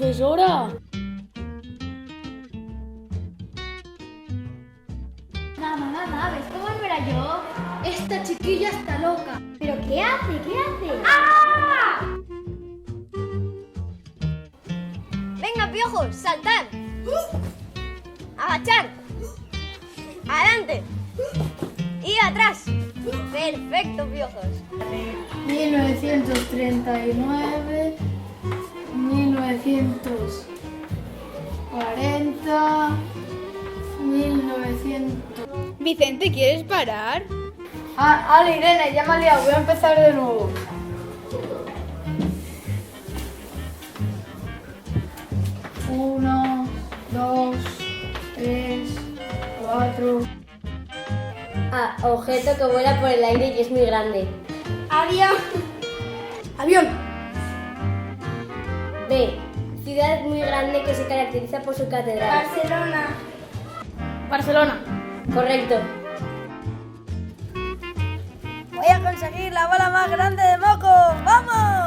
profesora. Mamá, ¿ves cómo no era yo? Esta chiquilla está loca. ¿Pero qué hace? ¿Qué hace? ¡Ah! Venga, piojos, saltar. Agachar. Adelante. Y atrás. Perfecto, piojos. 1939, 1940, 1900... Vicente, ¿quieres parar? Ale, Irene, ya me has liado, voy a empezar de nuevo. 1, 2, 3, 4... A. Objeto que vuela por el aire y es muy grande. Avión. ¡Avión! B. Ciudad muy grande que se caracteriza por su catedral. Barcelona. Barcelona. Correcto. Voy a conseguir la bola más grande de moco. ¡Vamos!